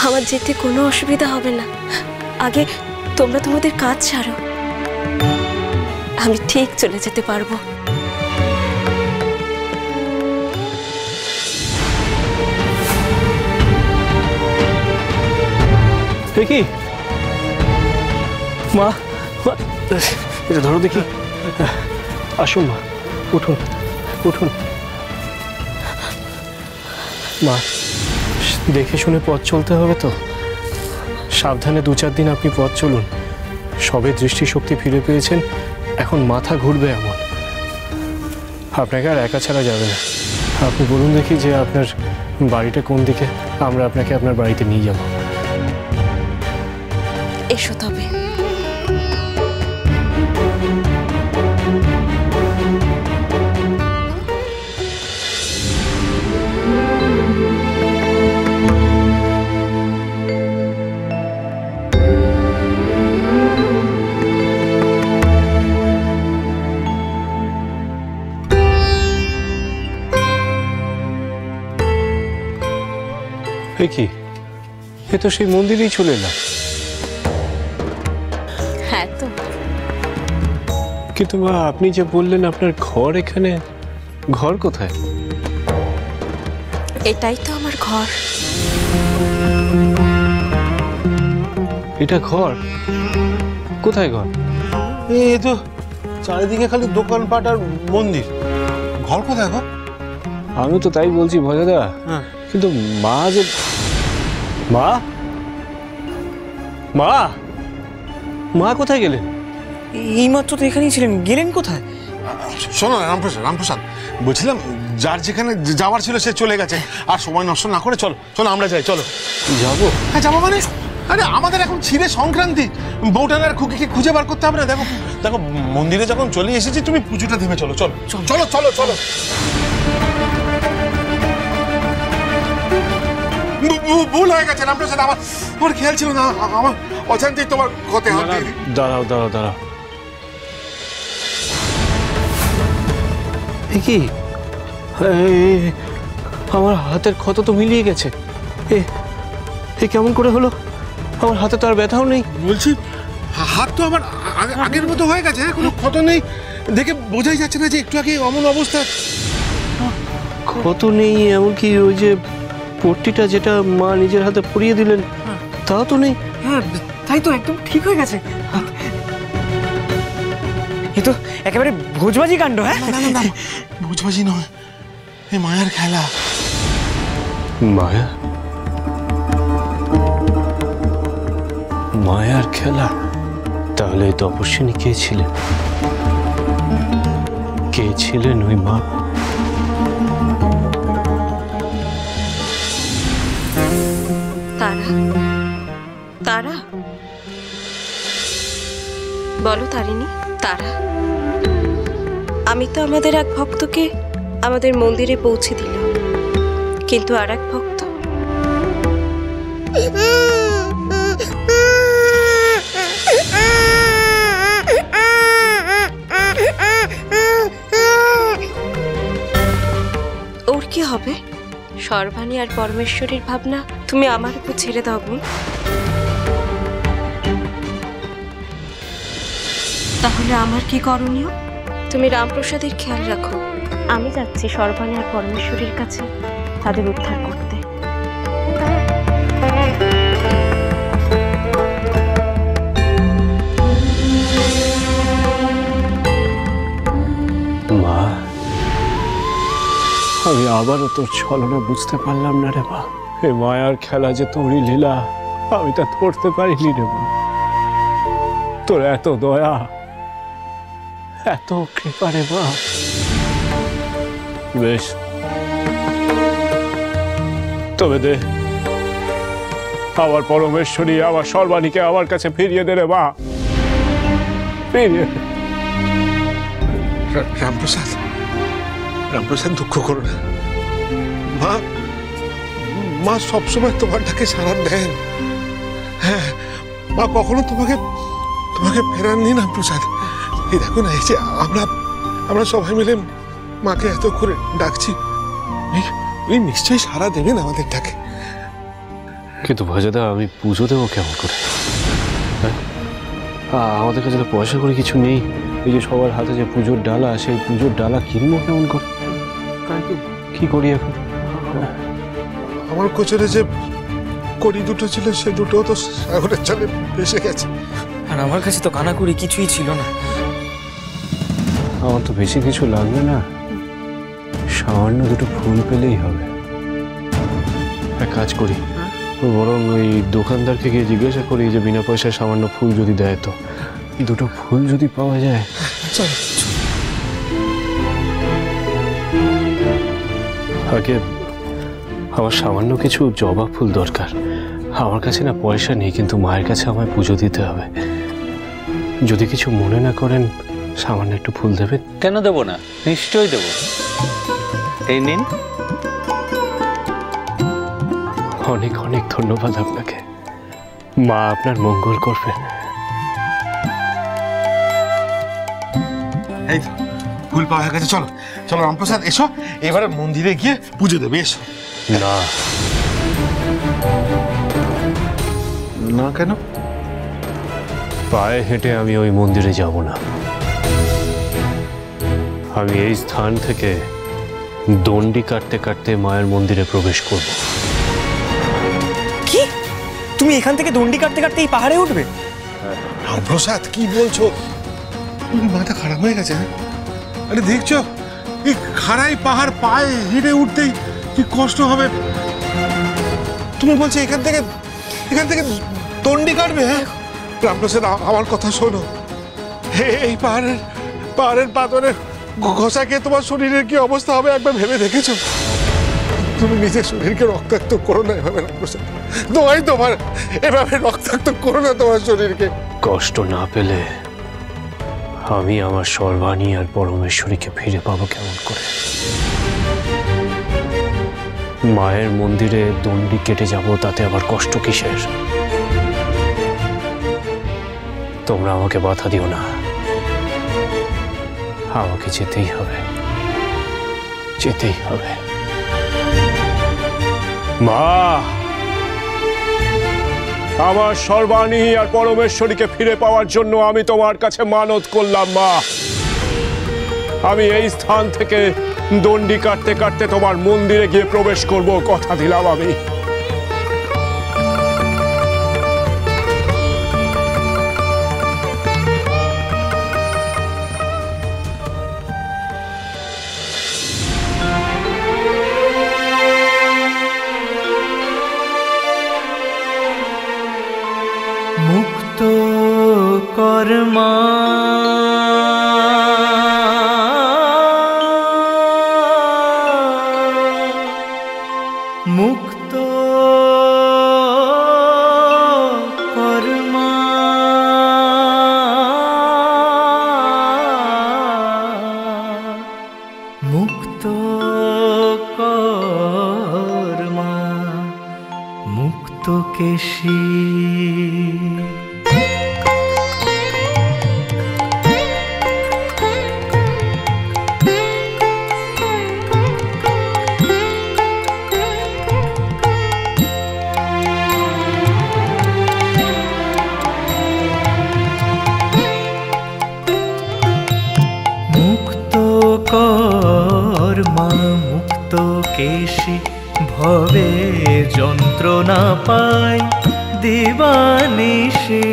আমার যেতে কোনো অসুবিধা হবে না। আগে তোমরা তোমাদের কাজ ছাড়ো, আমি ঠিক চলে যেতে পারবো। দেখি মা, এটা ধরো দেখি। আসুন মা, উঠুন উঠুন। মা, দেখে শুনে পথ চলতে হবে তো, সাবধানে 2-4 দিন আপনি পথ চলুন। সবে দৃষ্টিশক্তি ফিরে পেয়েছেন, এখন মাথা ঘুরবে এমন। আপনাকে আর একা ছাড়া যাবে না। আপনি বলুন দেখি যে আপনার বাড়িটা কোন দিকে, আমরা আপনাকে আপনার বাড়িতে নিয়ে যাব। এসো তবে। কি, এ তো সেই মন্দিরেই চলে এলাম। হ্যাঁ তো, কিন্তু মা, আপনি যে বললেন আপনার ঘর এখানে, ঘর কোথায়? এটাই তো আমার ঘর। এটা ঘর? কোথায় ঘর? এই তো চারিদিকে খালি দোকানপাট আর মন্দির, ঘর কোথায় গো? আমি তো তাই বলছি ভজাদা। কিন্তু মা যে, মা মা মা কোথায় গেলেন? এইমাত্র তো এখানেই ছিলেন, গেলেন কোথায়? শোনো রামপ্রসাদ, বলছিলাম যার যেখানে যাওয়ার ছিল সে চলে গেছে, আর সময় নষ্ট না করে চলো চলো আমরা যাই। চলো যাবো? হ্যাঁ যাবো মানে, আরে আমাদের এখন ছিঁড়ে সংক্রান্তি, বউটানার খুকিকে খুঁজে বার করতে হবে না? দেখো দেখো, মন্দিরে যখন চলে এসেছি তুমি পুজোটা দেবে। চলো চলো চলো চলো চলো। ভুল হয়ে গেছে রামপ্রসাদ, আমার খেয়াল ছিল না, আমার অজান্তেই তোমার কথা। দাঁড়াও দাঁড়াও দাঁড়াও, কি আমার হাতের ক্ষত তো মিলিয়ে গেছে। এ কেমন করে হলো? আমার হাতে তো আর ব্যথাও নেই। বলছি হাত তো আমার আগের মতো হয়ে গেছে, কোনো ক্ষত নেই, দেখে বোঝাই যাচ্ছে না যে একটু আগে অমন অবস্থা। ক্ষত নেই, এমনকি ওই যে পট্টিটা যেটা মা নিজের হাতে পরিয়ে দিলেন তাও তো নেই। হ্যাঁ তাই তো, একদম ঠিক হয়ে গেছে। এ তো একেবারে ভোজবাজি কাণ্ড। হ্যাঁ না, ভোজবাজি নয়, এ মায়ার খেলা। মায়া? মায়ার খেলা? তাহলে এই তপস্বিনী কে ছিলেন? কে ছিলেন ওই মা? তারা? তারা? বলো তারিণী, তারা? আমি তো আমাদের এক ভক্তকে আমাদের মন্দিরে পৌঁছে দিলাম, কিন্তু আর এক ভক্ত ওর কি হবে? সর্বাণী আর পরমেশ্বরীর ভাবনা তুমি আমার উপর ছেড়ে দাও বোন। তাহলে আমার কি করণীয়? তুমি রামপ্রসাদের খেয়াল রাখো, আমি যাচ্ছি সর্বাণী আর পরমেশ্বরীর কাছে তাদের উদ্ধার করতে। মা, আমি আবারও তোর ছলনা বুঝতে পারলাম না রে মা। এ মায়ার খেলা যে তোরই লীলা, আমি তা ধরতে পারিনি রে মা। তোর এত দয়া, এত কৃপা রে মা। বেশ, তবে দে, আবার পরমেশ্বরী, আবার সর্বাণীকে আমার কাছে ফিরিয়ে দে রে মা, ফিরিয়ে দে। রামপ্রসাদ দুঃখ করো না, মা সবসময় তোমার ডাকে সাড়া দেন। হ্যাঁ, মা কখনো তোমাকে ফেরাননি রামপ্রসাদ। এই দেখো না, এই যে আমরা সবাই মিলে মাকে এত করে ডাকছি, উনি নিশ্চয়ই সাড়া দেবেন আমাদের ডাকে। কিন্তু ভাজাদা আমি পুজো দেবো কেমন করে? হ্যাঁ? আমাদের কাছে তো পয়সা করে কিছু নেই। এই যে সবার হাতে যে পুজোর ডালা, সেই পুজোর ডালা কিনবো কেমন করে? কি করি এখন? আমার কোচরে যে কড়ি দুটো ছিল সে দুটো তো সাগরের জলে ভেসে গেছে। আর আমার কাছে তো কানাকুড়ি কিছুই ছিল না। আমার তো বেশি কিছু লাগবে না, সামান্য দুটো ফুল পেলেই হবে। এক কাজ করি, বরং ওই দোকানদারকে গিয়ে জিজ্ঞাসা করি যে বিনা পয়সায় সামান্য ফুল যদি দেয়, তো দুটো ফুল যদি পাওয়া যায়। চলো আগে আমার সামান্য কিছু জবা ফুল দরকার। আমার কাছে না পয়সা নেই, কিন্তু মায়ের কাছে আমায় পুজো দিতে হবে। যদি কিছু মনে না করেন, সামান্য একটু ফুল দেবেন। কেন দেবো না? নিশ্চয়ই দেবো। এই নিন। অনেক অনেক ধন্যবাদ আপনাকে। মা আপনার মঙ্গল করবেন। এই তো ফুল পাওয়া গেছে। চলো চলো রামপ্রসাদ, এসো এবারে মন্দিরে গিয়ে পুজো দেবে। এসো। না না কেন? পায়ে হেঁটে আমি ওই মন্দিরে যাব না। আমি এই স্থান থেকে দণ্ডি কাটতে কাটতে মায়ের মন্দিরে প্রবেশ করব। কি? তুমি এখান থেকে দণ্ডি কাটতে কাটতে এই পাহাড়ে উঠবে? রামপ্রসাদ কি বলছো? মাথা খারাপ হয়ে গেছে? আরে দেখছো এই খাড়াই পাহাড় পায়ে হেঁটে উঠতেই কি কষ্ট হবে। তুমি বলছো এখান থেকে দণ্ডি কাটবে? হ্যাঁ রামপ্রসাদ, আমার কথা শোনো। এই পাহাড়ের পাথরে ঘষা খেয়ে তোমার শরীরের কি অবস্থা হবে একবার ভেবে দেখেছো? তুমি নিজের শরীরকে রক্তাক্ত করো না এভাবে রামপ্রসাদ। দোয়াই তোমার, এভাবে রক্তাক্ত করো না তোমার শরীরকে। কষ্ট না পেলে আমি আমার সর্বাণী আর পরমেশ্বরীকে ফিরে পাবো কেমন করে? মায়ের মন্দিরে দণ্ডি কেটে যাব, তাতে আবার কষ্ট কিসের? তোমরা আমাকে বাধা দিও না, আমাকে যেতেই হবে, যেতেই হবে। মা, আমার সর্বাণী আর পরমেশ্বরীকে ফিরে পাওয়ার জন্য আমি তোমার কাছে মানত করলাম। মা, আমি এই স্থান থেকে দণ্ডি কাটতে কাটতে তোমার মন্দিরে গিয়ে প্রবেশ করব, কথা দিলাম আমি। মুক্ত কর্মা মুক্ত কর্মা মুক্ত কর্মা মুক্ত কেশী। কর্মা মুক্ত কেশী ভবে যন্ত্রণা পায় দিবানিশি।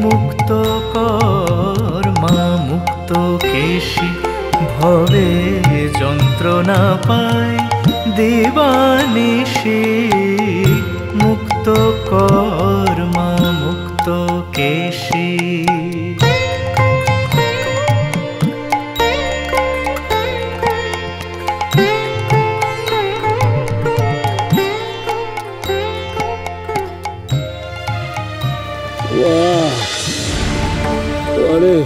মুক্ত কর্মা মুক্ত কেশী ভবে যন্ত্রণা পায় দিবানিশি। মুক্ত কর্মা মুক্ত কেশী। আরে